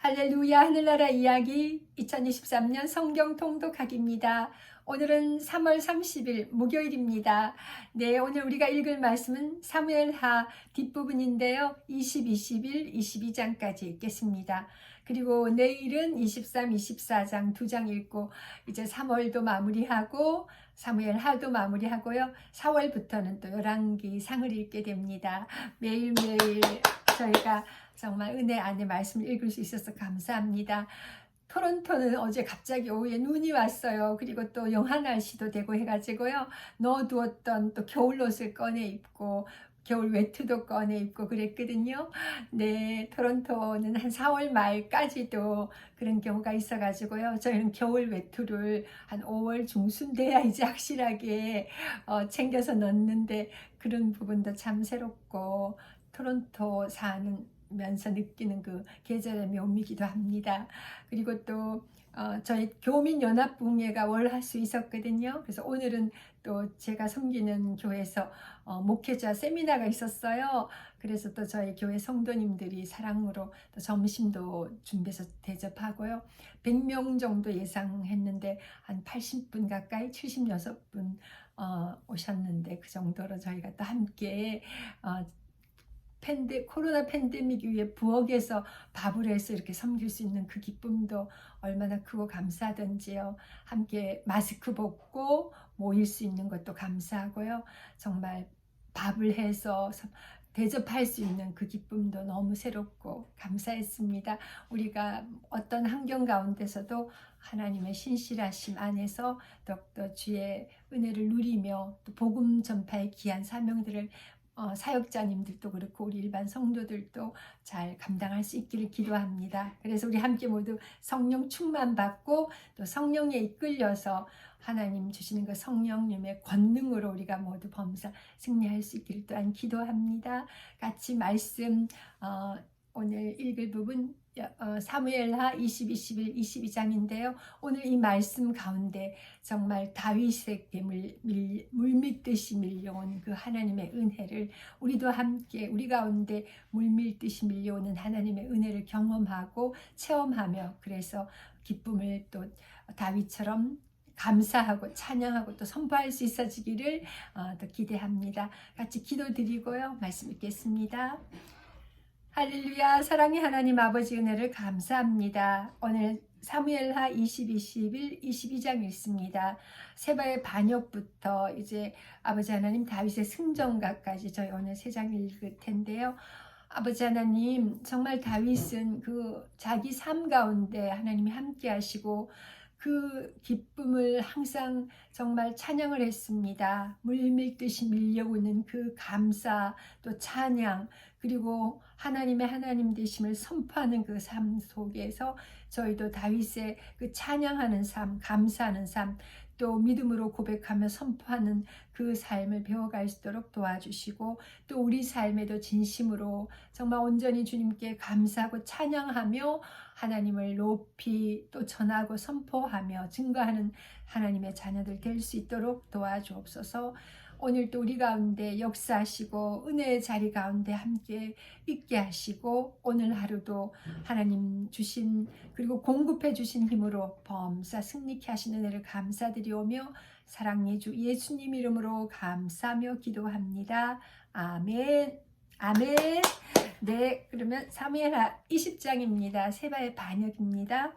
할렐루야 하늘나라 이야기 2023년 성경 통독하기입니다. 오늘은 3월 30일 목요일입니다. 네, 오늘 우리가 읽을 말씀은 사무엘하 뒷부분인데요. 20, 21, 22장까지 읽겠습니다. 그리고 내일은 23, 24장 2장 읽고 이제 3월도 마무리하고 사무엘하도 마무리하고요. 4월부터는 또 열왕기 상을 읽게 됩니다. 매일매일 저희가 정말 은혜 안에 말씀을 읽을 수 있어서 감사합니다. 토론토는 어제 갑자기 오후에 눈이 왔어요. 그리고 또 영하 날씨도 되고 해가지고요. 넣어두었던 또 겨울 옷을 꺼내 입고 겨울 외투도 꺼내 입고 그랬거든요. 네, 토론토는 한 4월 말까지도 그런 경우가 있어가지고요. 저희는 겨울 외투를 한 5월 중순 돼야 이제 확실하게 챙겨서 넣는데 그런 부분도 참 새롭고 토론토 사는 면서 느끼는 그 계절의 묘미기도 합니다. 그리고 또 저희 교민연합붕예가 월화수 있었거든요. 그래서 오늘은 또 제가 섬기는 교회에서 목회자 세미나가 있었어요. 그래서 또 저희 교회 성도님들이 사랑으로 또 점심도 준비해서 대접하고요. 100명 정도 예상했는데 한 80분 가까이 76분 오셨는데 그 정도로 저희가 또 함께 코로나 팬데믹 이후에 부엌에서 밥을 해서 이렇게 섬길 수 있는 그 기쁨도 얼마나 크고 감사하던지요. 함께 마스크 벗고 모일 수 있는 것도 감사하고요. 정말 밥을 해서 대접할 수 있는 그 기쁨도 너무 새롭고 감사했습니다. 우리가 어떤 환경 가운데서도 하나님의 신실하심 안에서 더욱더 주의 은혜를 누리며 또 복음 전파의 귀한 사명들을 사역자님들도 그렇고 우리 일반 성도들도 잘 감당할 수 있기를 기도합니다. 그래서 우리 함께 모두 성령 충만 받고 또 성령에 이끌려서 하나님 주시는 그 성령님의 권능으로 우리가 모두 범사 승리할 수 있기를 또한 기도합니다. 같이 말씀 오늘 읽을 부분 사무엘하 20, 21, 22장인데요. 오늘 이 말씀 가운데 정말 다윗에게 물밀듯이 밀려온 그 하나님의 은혜를 우리도 함께 우리 가운데 물밀듯이 밀려오는 하나님의 은혜를 경험하고 체험하며 그래서 기쁨을 또 다윗처럼 감사하고 찬양하고 또 선포할 수 있어지기를 또 기대합니다. 같이 기도드리고요. 말씀 읽겠습니다. 할렐루야. 사랑의 하나님 아버지 은혜를 감사합니다. 오늘 사무엘하 20, 21, 22장 읽습니다. 세바의 반역부터 이제 아버지 하나님 다윗의 승전가까지 저희 오늘 3장 읽을 텐데요. 아버지 하나님 정말 다윗은 그 자기 삶 가운데 하나님이 함께 하시고 그 기쁨을 항상 정말 찬양을 했습니다. 물밀듯이 밀려오는 그 감사 또 찬양 그리고 하나님의 하나님 되심을 선포하는 그 삶 속에서 저희도 다윗의 그 찬양하는 삶, 감사하는 삶, 또 믿음으로 고백하며 선포하는 그 삶을 배워갈 수 있도록 도와주시고 또 우리 삶에도 진심으로 정말 온전히 주님께 감사하고 찬양하며 하나님을 높이 또 전하고 선포하며 증거하는 하나님의 자녀들 될 수 있도록 도와주옵소서. 오늘도 우리 가운데 역사하시고 은혜의 자리 가운데 함께 있게 하시고 오늘 하루도 하나님 주신 그리고 공급해 주신 힘으로 범사 승리케 하시는 은혜를 감사드리오며 사랑의 주 예수님 이름으로 감사하며 기도합니다. 아멘. 아멘. 네, 그러면 사무엘하 20장입니다. 세바의 반역입니다.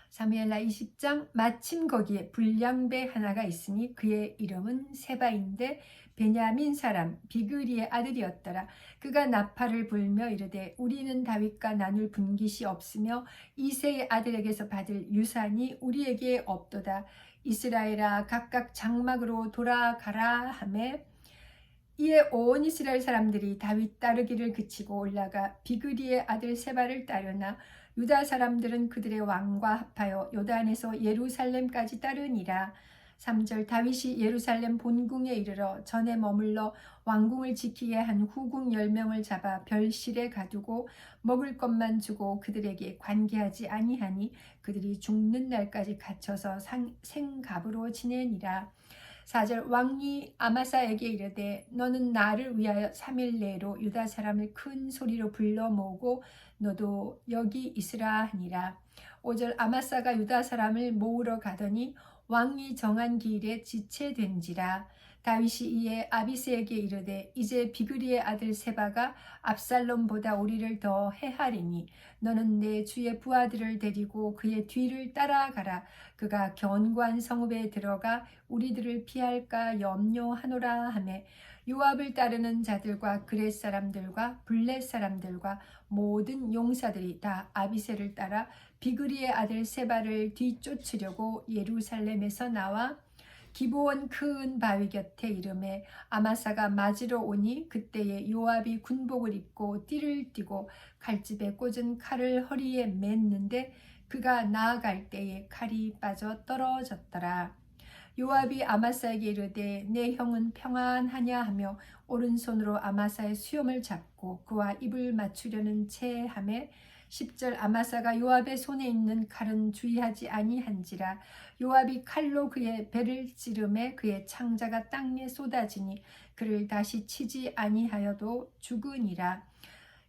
사무엘하 20장 마침 거기에 불량배 하나가 있으니 그의 이름은 세바인데 베냐민 사람 비그리의 아들이었더라. 그가 나팔을 불며 이르되 우리는 다윗과 나눌 분깃이 없으며 이새의 아들에게서 받을 유산이 우리에게 없도다. 이스라엘아 각각 장막으로 돌아가라 하매 이에 온 이스라엘 사람들이 다윗 따르기를 그치고 올라가 비그리의 아들 세바를 따르나 유다 사람들은 그들의 왕과 합하여 요단에서 예루살렘까지 따르니라. 3절 다윗이 예루살렘 본궁에 이르러 전에 머물러 왕궁을 지키게 한 후궁 10명을 잡아 별실에 가두고 먹을 것만 주고 그들에게 관계하지 아니하니 그들이 죽는 날까지 갇혀서 생갑으로 지내니라. 4절 왕이 아마사에게 이르되 너는 나를 위하여 3일 내로 유다 사람을 큰 소리로 불러 모으고 너도 여기 있으라 하니라. 5절 아마사가 유다 사람을 모으러 가더니 왕이 정한 길에 지체된지라. 다윗이 이에 아비새에게 이르되 이제 비그리의 아들 세바가 압살롬보다 우리를 더 해하리니 너는 내 주의 부하들을 데리고 그의 뒤를 따라가라. 그가 견고한 성읍에 들어가 우리들을 피할까 염려하노라 하매 요압을 따르는 자들과 그렛 사람들과 블렛 사람들과 모든 용사들이 다 아비새를 따라 비그리의 아들 세바를 뒤쫓으려고 예루살렘에서 나와 기브온 큰 바위 곁에 이름에 아마사가 맞으러 오니 그때에 요압이 군복을 입고 띠를 띠고 칼집에 꽂은 칼을 허리에 맸는데 그가 나아갈 때에 칼이 빠져 떨어졌더라. 요압이 아마사에게 이르되 내 형은 평안하냐 하며 오른손으로 아마사의 수염을 잡고 그와 입을 맞추려는 채 하매 10절 아마사가 요압의 손에 있는 칼은 주의하지 아니한지라. 요압이 칼로 그의 배를 찌르매 그의 창자가 땅에 쏟아지니 그를 다시 치지 아니하여도 죽으니라.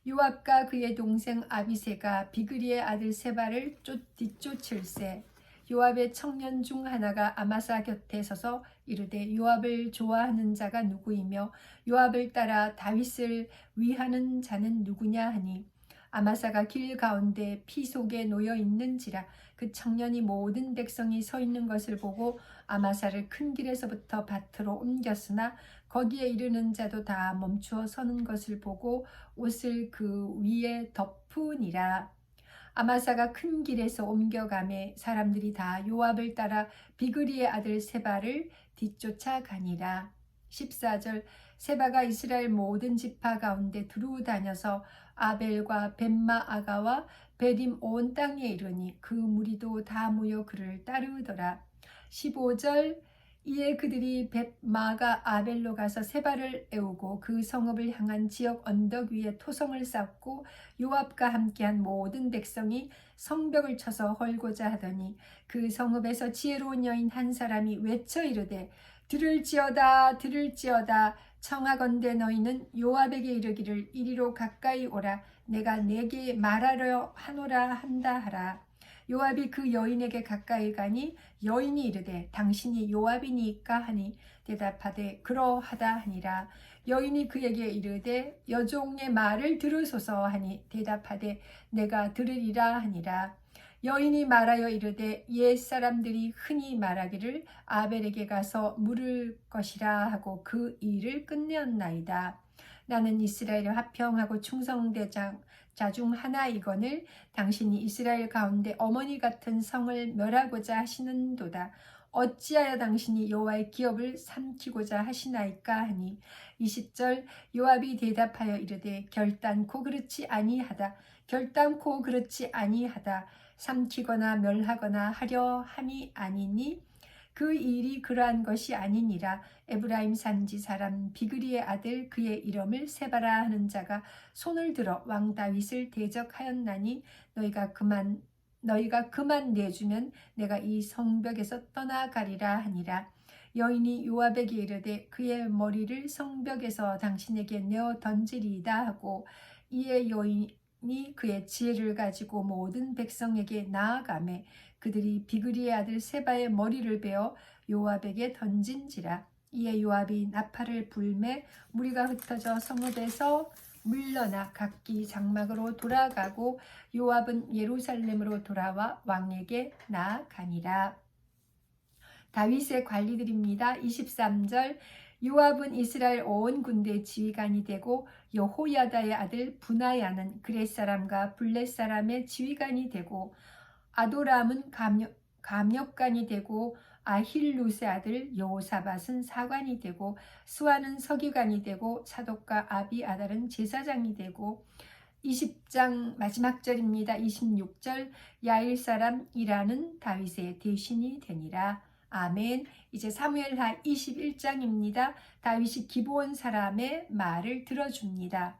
요압과 그의 동생 아비새가 비그리의 아들 세바를 뒤쫓을세. 요압의 청년 중 하나가 아마사 곁에 서서 이르되 요압을 좋아하는 자가 누구이며 요압을 따라 다윗을 위하는 자는 누구냐 하니 아마사가 길 가운데 피 속에 놓여 있는지라. 그 청년이 모든 백성이 서 있는 것을 보고 아마사를 큰 길에서부터 밭으로 옮겼으나 거기에 이르는 자도 다 멈추어 서는 것을 보고 옷을 그 위에 덮으니라. 아마사가 큰 길에서 옮겨가매 사람들이 다 요압을 따라 비그리의 아들 세바를 뒤쫓아가니라. 14절 세바가 이스라엘 모든 지파 가운데 두루 다녀서 아벨과 벳마 아가와 베림 온 땅에 이르니 그 무리도 다 모여 그를 따르더라. 15절 이에 그들이 벳마가 아벨로 가서 세바를 애우고 그 성읍을 향한 지역 언덕 위에 토성을 쌓고 요압과 함께한 모든 백성이 성벽을 쳐서 헐고자 하더니 그 성읍에서 지혜로운 여인 한 사람이 외쳐 이르되 들을지어다 들을지어다 청하건대 너희는 요압에게 이르기를 이리로 가까이 오라 내가 내게 말하려 하노라 한다 하라. 요압이 그 여인에게 가까이 가니 여인이 이르되 당신이 요압이니까 하니 대답하되 그러하다 하니라. 여인이 그에게 이르되 여종의 말을 들으소서 하니 대답하되 내가 들으리라 하니라. 여인이 말하여 이르되 옛 사람들이 흔히 말하기를 아벨에게 가서 물을 것이라 하고 그 일을 끝내었나이다. 나는 이스라엘을 화평하고 충성되자 중 하나이거늘 당신이 이스라엘 가운데 어머니 같은 성을 멸하고자 하시는도다. 어찌하여 당신이 여호와의 기업을 삼키고자 하시나이까 하니 20절 요압이 대답하여 이르되 결단코 그렇지 아니하다. 결단코 그렇지 아니하다. 삼키거나 멸하거나 하려 함이 아니니 그 일이 그러한 것이 아니니라. 에브라임 산지 사람 비그리의 아들 그의 이름을 세바라 하는 자가 손을 들어 왕 다윗을 대적하였나니 너희가 그만 내주면 내가 이 성벽에서 떠나가리라 하니라. 여인이 요압에게 이르되 그의 머리를 성벽에서 당신에게 내어 던지리이다 하고 이에 여인이 그의 지혜를 가지고 모든 백성에게 나아가매 그들이 비그리의 아들 세바의 머리를 베어 요압에게 던진지라. 이에 요압이 나팔을 불매 무리가 흩어져 성읍에서 물러나 각기 장막으로 돌아가고 요압은 예루살렘으로 돌아와 왕에게 나아가니라. 다윗의 관리들입니다. 23절 요압은 이스라엘 온 군대 지휘관이 되고 여호야다의 아들 분하야는 그렛 사람과 블렛 사람의 지휘관이 되고 아도람은 감역관이 되고 아힐룻의 아들 여호사밧은 사관이 되고 스와는 서기관이 되고 사독과 아비아달은 제사장이 되고 20장 마지막 절입니다. 26절 야일 사람 이라는 다윗의 대신이 되니라. 아멘. 이제 사무엘하 21장입니다. 다윗이 기브온 사람의 말을 들어줍니다.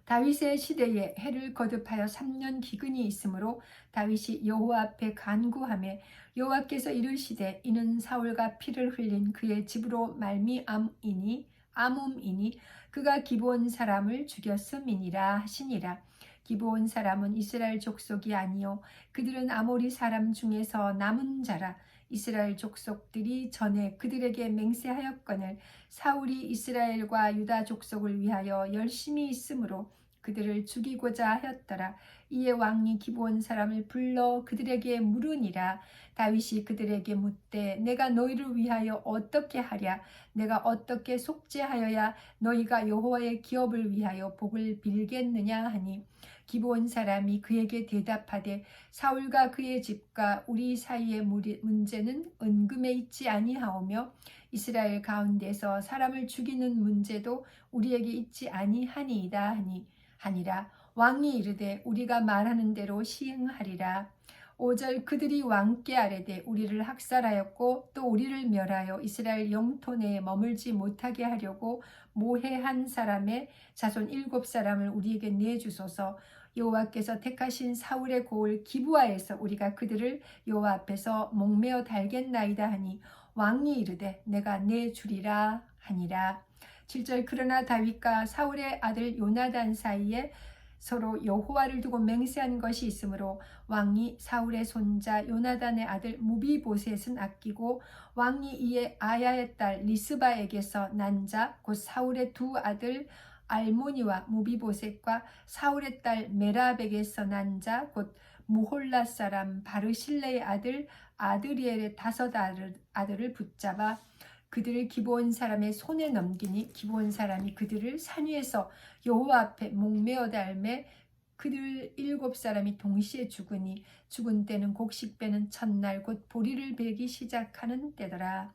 다윗의 시대에 해를 거듭하여 3년 기근이 있으므로 다윗이 여호와 앞에 간구하며 여호와께서 이르시되 이는 사울과 피를 흘린 그의 집으로 말미암이니 암음이니 그가 기브온 사람을 죽였음이니라 하시니라. 기브온 사람은 이스라엘 족속이 아니요 그들은 아모리 사람 중에서 남은 자라. 이스라엘 족속들이 전에 그들에게 맹세하였거늘 사울이 이스라엘과 유다 족속을 위하여 열심히 있으므로 그들을 죽이고자 하였더라. 이에 왕이 기브온 사람을 불러 그들에게 물으니라. 다윗이 그들에게 묻되 내가 너희를 위하여 어떻게 하랴? 내가 어떻게 속죄하여야 너희가 여호와의 기업을 위하여 복을 빌겠느냐 하니 기브온 사람이 그에게 대답하되 사울과 그의 집과 우리 사이의 문제는 은금에 있지 아니하오며 이스라엘 가운데서 사람을 죽이는 문제도 우리에게 있지 아니하니이다 하니라. 왕이 이르되 우리가 말하는 대로 시행하리라. 5절 그들이 왕께 아뢰되 우리를 학살하였고 또 우리를 멸하여 이스라엘 영토 내에 머물지 못하게 하려고 모해한 사람의 자손 7사람을 우리에게 내주소서. 여호와께서 택하신 사울의 고을 기브아에서 우리가 그들을 여호와 앞에서 목매어 달겠나이다 하니 왕이 이르되 내가 내주리라 하니라. 7절 그러나 다윗과 사울의 아들 요나단 사이에 서로 여호와를 두고 맹세한 것이 있으므로 왕이 사울의 손자 요나단의 아들 무비보셋은 아끼고 왕이 이에 아야의 딸 리스바에게서 난 자 곧 사울의 두 아들 알모니와 무비보셋과 사울의 딸 메랍에게서 난 자 곧 무홀라 사람 바르실레의 아들 아드리엘의 5 아들을 붙잡아 그들을 기브온 사람의 손에 넘기니 기브온 사람이 그들을 산 위에서 여호와 앞에 목매어 달매 그들 7사람이 동시에 죽으니 죽은 때는 곡식 베는 첫날 곧 보리를 베기 시작하는 때더라.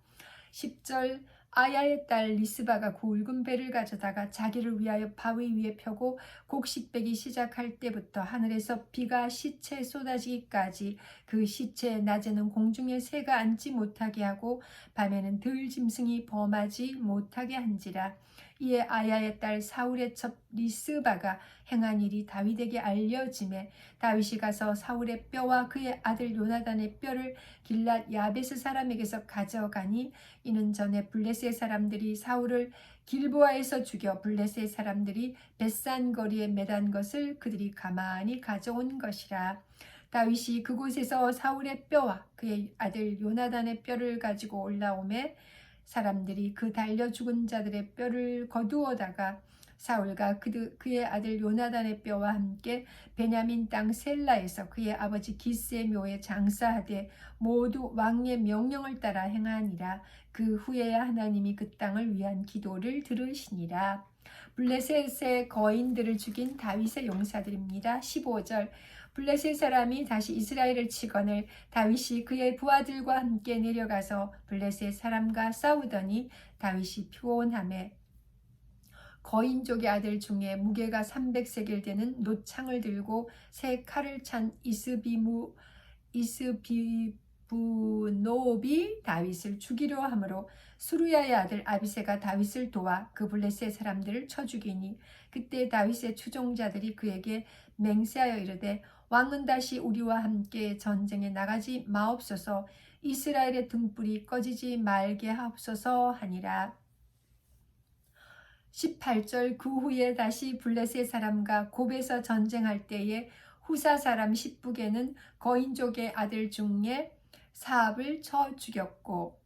10절 아야의 딸 리스바가 굵은 배를 가져다가 자기를 위하여 바위 위에 펴고 곡식 베기 시작할 때부터 하늘에서 비가 시체에 쏟아지기까지 그 시체의 낮에는 공중에 새가 앉지 못하게 하고 밤에는 들짐승이 범하지 못하게 한지라. 이에 아야의 딸 사울의 첩 리스바가 행한 일이 다윗에게 알려지매 다윗이 가서 사울의 뼈와 그의 아들 요나단의 뼈를 길랏 야베스 사람에게서 가져가니 이는 전에 블레셋 사람들이 사울을 길보아에서 죽여 블레셋 사람들이 벳산 거리에 매단 것을 그들이 가만히 가져온 것이라. 다윗이 그곳에서 사울의 뼈와 그의 아들 요나단의 뼈를 가지고 올라오매 사람들이 그 달려 죽은 자들의 뼈를 거두어다가 사울과 그의 아들 요나단의 뼈와 함께 베냐민 땅 셀라에서 그의 아버지 기스의 묘에 장사하되 모두 왕의 명령을 따라 행하니라. 그 후에야 하나님이 그 땅을 위한 기도를 들으시니라. 블레셋의 거인들을 죽인 다윗의 용사들입니다. 15절 블레셋 사람이 다시 이스라엘을 치거늘 다윗이 그의 부하들과 함께 내려가서 블레셋 사람과 싸우더니 다윗이 피곤하매 거인족의 아들 중에 무게가 300세겔 되는 노창을 들고 새 칼을 찬 이스비브노비 다윗을 죽이려 하므로 수루야의 아들 아비새가 다윗을 도와 그 블레셋 사람들을 쳐 죽이니 그때 다윗의 추종자들이 그에게 맹세하여 이르되 왕은 다시 우리와 함께 전쟁에 나가지 마옵소서. 이스라엘의 등불이 꺼지지 말게 하옵소서 하니라. 18절 그 후에 다시 블레셋 사람과 곱에서 전쟁할 때에 후사 사람 십북에는 거인족의 아들 중에 사압을 쳐 죽였고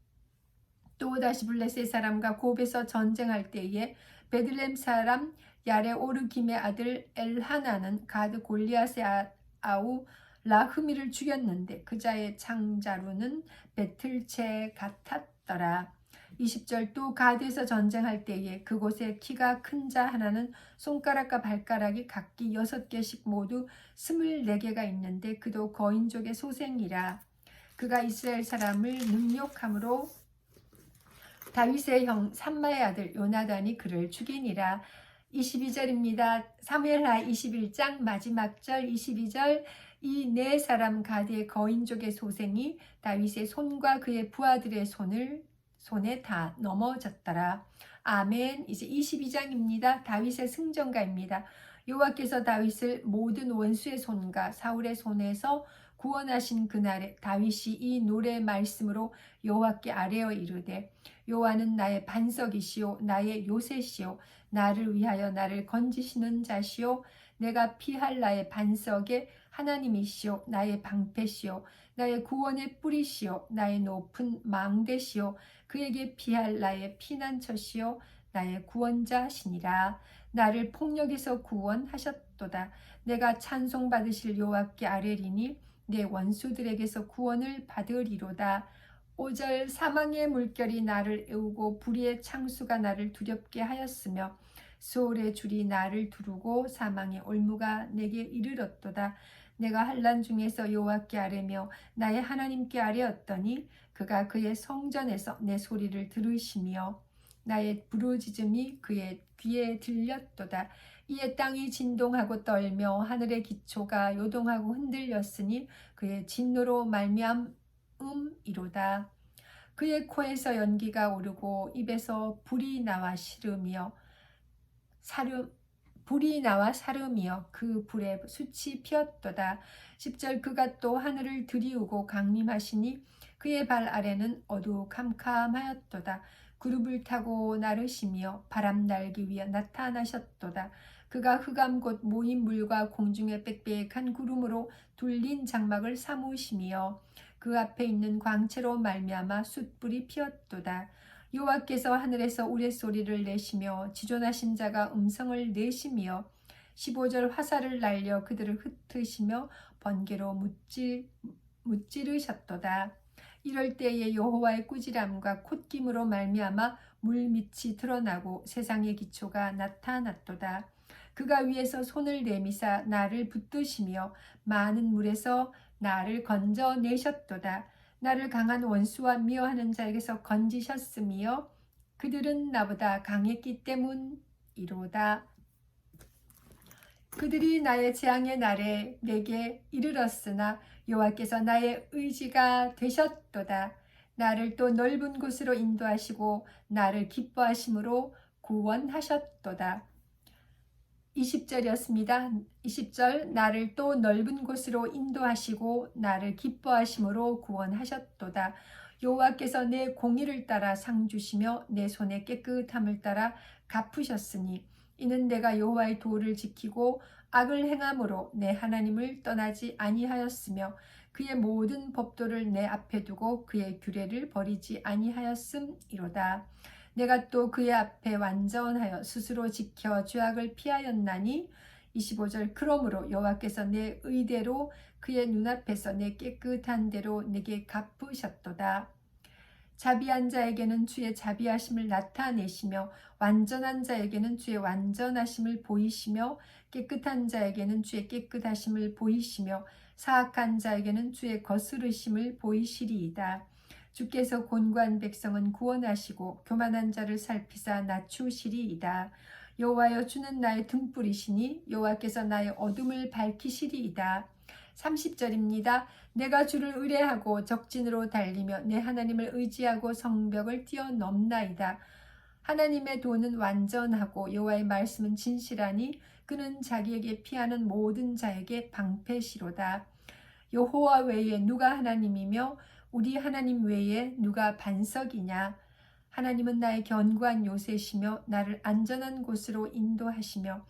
또 다시 블레셋 사람과 곱에서 전쟁할 때에 베들렘 사람 야레오르김의 아들 엘하나는 가드 골리앗의 아우 라흐미를 죽였는데 그자의 창자루는 배틀채 같았더라. 20절 또 가드에서 전쟁할 때에 그곳에 키가 큰 자 하나는 손가락과 발가락이 각기 6개씩 모두 24개가 있는데 그도 거인족의 소생이라. 그가 이스라엘 사람을 능욕함으로 다윗의 형 삼마의 아들 요나단이 그를 죽이니라. 22절입니다. 사무엘하 21장 마지막 절 22절 이 4사람 가드의 거인족의 소생이 다윗의 손과 그의 부하들의 손에 다 넘어졌더라. 아멘. 이제 22장입니다. 다윗의 승전가입니다. 여호와께서 다윗을 모든 원수의 손과 사울의 손에서 구원하신 그날에 다윗이 이 노래 말씀으로 여호와께 아뢰어 이르되 여호와는 나의 반석이시오 나의 요새시오 나를 위하여 나를 건지시는 자시오 내가 피할 나의 반석의 하나님이시오 나의 방패시오 나의 구원의 뿌리시오 나의 높은 망대시오 그에게 피할 나의 피난처시오 나의 구원자시니라 나를 폭력에서 구원하셨도다 내가 찬송받으실 여호와께 아뢰리니 내 원수들에게서 구원을 받으리로다 5절 사망의 물결이 나를 애우고 불의의 창수가 나를 두렵게 하였으며 수월의 줄이 나를 두르고 사망의 올무가 내게 이르렀도다 내가 환난 중에서 여호와께 아뢰며 나의 하나님께 아뢰었더니 그가 그의 성전에서 내 소리를 들으시며 나의 부르짖음이 그의 귀에 들렸도다 이에 땅이 진동하고 떨며 하늘의 기초가 요동하고 흔들렸으니 그의 진노로 말미암음이로다 그의 코에서 연기가 오르고 입에서 불이 나와 사름이여 그 불에 숯이 피었도다 10절 그가 또 하늘을 들이우고 강림하시니 그의 발 아래는 어두캄캄하였도다 구름을 타고 나르시며 바람 날기 위해 나타나셨도다 그가 흑암 곧 모인 물과 공중의 빽빽한 구름으로 둘린 장막을 사무시며 그 앞에 있는 광채로 말미암아 숯불이 피었도다 여호와께서 하늘에서 우레소리를 내시며 지존하신 자가 음성을 내시며 15절 화살을 날려 그들을 흩으시며 번개로 무찌르셨도다 이럴 때에 여호와의 꾸지람과 콧김으로 말미암아 물밑이 드러나고 세상의 기초가 나타났도다 그가 위에서 손을 내미사 나를 붙드시며 많은 물에서 나를 건져내셨도다 나를 강한 원수와 미워하는 자에게서 건지셨으며 그들은 나보다 강했기 때문이로다 그들이 나의 재앙의 날에 내게 이르렀으나 여호와께서 나의 의지가 되셨도다 나를 또 넓은 곳으로 인도하시고 나를 기뻐하심으로 구원하셨도다 20절이었습니다. 20절 나를 또 넓은 곳으로 인도하시고 나를 기뻐하심으로 구원하셨도다. 여호와께서 내 공의를 따라 상 주시며 내 손의 깨끗함을 따라 갚으셨으니 이는 내가 여호와의 도를 지키고 악을 행함으로 내 하나님을 떠나지 아니하였으며 그의 모든 법도를 내 앞에 두고 그의 규례를 버리지 아니하였음이로다. 내가 또 그의 앞에 완전하여 스스로 지켜 죄악을 피하였나니 25절 그러므로 여호와께서 내 의대로 그의 눈앞에서 내 깨끗한 대로 내게 갚으셨도다. 자비한 자에게는 주의 자비하심을 나타내시며 완전한 자에게는 주의 완전하심을 보이시며 깨끗한 자에게는 주의 깨끗하심을 보이시며 사악한 자에게는 주의 거스르심을 보이시리이다. 주께서 곤고한 백성은 구원하시고 교만한 자를 살피사 낮추시리이다. 여호와여 주는 나의 등불이시니 여호와께서 나의 어둠을 밝히시리이다. 30절입니다. 내가 주를 의뢰하고 적진으로 달리며 내 하나님을 의지하고 성벽을 뛰어넘나이다. 하나님의 도는 완전하고 여호와의 말씀은 진실하니 그는 자기에게 피하는 모든 자에게 방패시로다. 여호와 외에 누가 하나님이며 우리 하나님 외에 누가 반석이냐? 하나님은 나의 견고한 요새시며 나를 안전한 곳으로 인도하시며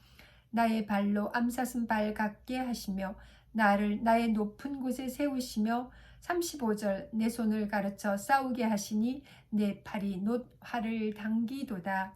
나의 발로 암사슴 발 같게 하시며 나를 나의 높은 곳에 세우시며 35절 내 손을 가르쳐 싸우게 하시니 내 팔이 놋 활을 당기도다.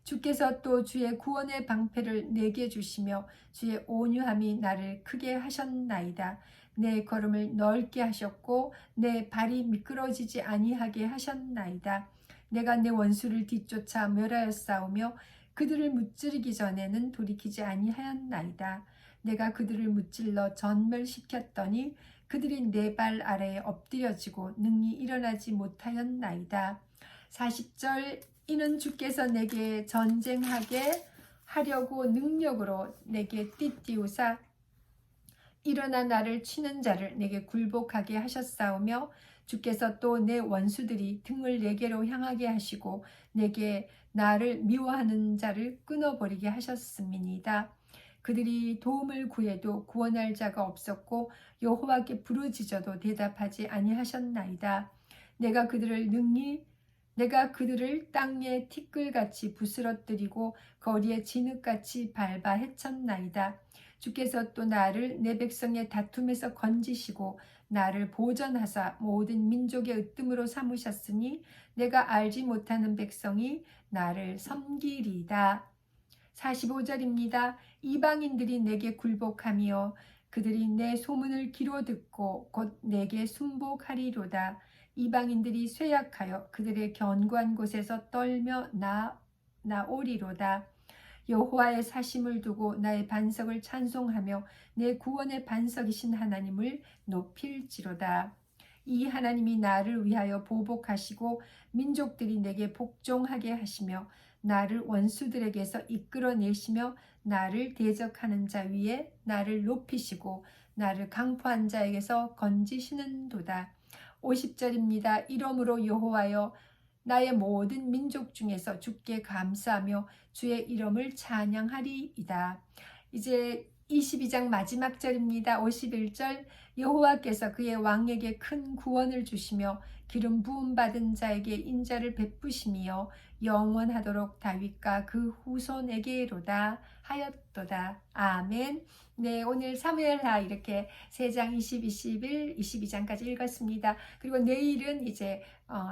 주께서 또 주의 구원의 방패를 내게 주시며 주의 온유함이 나를 크게 하셨나이다. 내 걸음을 넓게 하셨고 내 발이 미끄러지지 아니하게 하셨나이다. 내가 내 원수를 뒤쫓아 멸하였사오며 그들을 무찌르기 전에는 돌이키지 아니하였나이다. 내가 그들을 무찔러 전멸시켰더니 그들이 내 발 아래에 엎드려지고 능히 일어나지 못하였나이다. 40절 이는 주께서 내게 전쟁하게 하려고 능력으로 내게 띠띠우사 일어나 나를 치는 자를 내게 굴복하게 하셨사오며 주께서 또 내 원수들이 등을 내게로 향하게 하시고 내게 나를 미워하는 자를 끊어버리게 하셨음이니이다. 그들이 도움을 구해도 구원할 자가 없었고 여호와께 부르짖어도 대답하지 아니하셨나이다. 내가 그들을 땅에 티끌같이 부스러뜨리고 거리에 진흙같이 밟아 해쳤나이다. 주께서 또 나를 내 백성의 다툼에서 건지시고 나를 보전하사 모든 민족의 으뜸으로 삼으셨으니 내가 알지 못하는 백성이 나를 섬기리이다. 45절입니다. 이방인들이 내게 굴복하며 그들이 내 소문을 귀로 듣고 곧 내게 순복하리로다. 이방인들이 쇠약하여 그들의 견고한 곳에서 떨며 나오리로다. 여호와의 사심을 두고 나의 반석을 찬송하며 내 구원의 반석이신 하나님을 높일지로다. 이 하나님이 나를 위하여 보복하시고 민족들이 내게 복종하게 하시며 나를 원수들에게서 이끌어내시며 나를 대적하는 자 위에 나를 높이시고 나를 강포한 자에게서 건지시는도다. 50절입니다. 이러므로 여호와여 나의 모든 민족 중에서 주께 감사하며 주의 이름을 찬양하리이다. 이제 22장 마지막 절입니다. 51절 여호와께서 그의 왕에게 큰 구원을 주시며 기름 부음 받은 자에게 인자를 베푸시며 영원하도록 다윗과 그 후손에게로다 하였도다. 아멘. 네, 오늘 사무엘하 이렇게 3장 20, 21, 22장까지 읽었습니다. 그리고 내일은 이제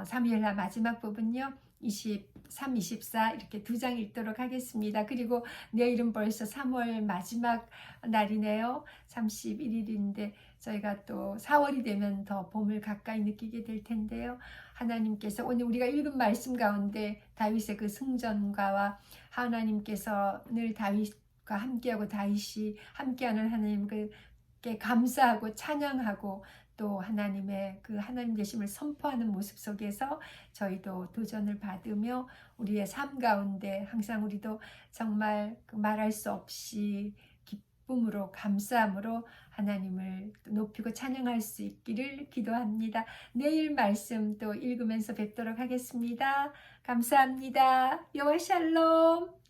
사무엘하 마지막 부분요. 23, 24 이렇게 2장 읽도록 하겠습니다. 그리고 내일은 벌써 3월 마지막 날이네요. 31일인데 저희가 또 4월이 되면 더 봄을 가까이 느끼게 될 텐데요. 하나님께서 오늘 우리가 읽은 말씀 가운데 다윗의 그 승전가와 하나님께서 늘 다윗과 함께하고 다윗이 함께하는 하나님께 감사하고 찬양하고 또 하나님의 그 하나님 되심을 선포하는 모습 속에서 저희도 도전을 받으며 우리의 삶 가운데 항상 우리도 정말 그 말할 수 없이 기쁨으로 감사함으로 하나님을 높이고 찬양할 수 있기를 기도합니다. 내일 말씀 또 읽으면서 뵙도록 하겠습니다. 감사합니다. 여호와 샬롬.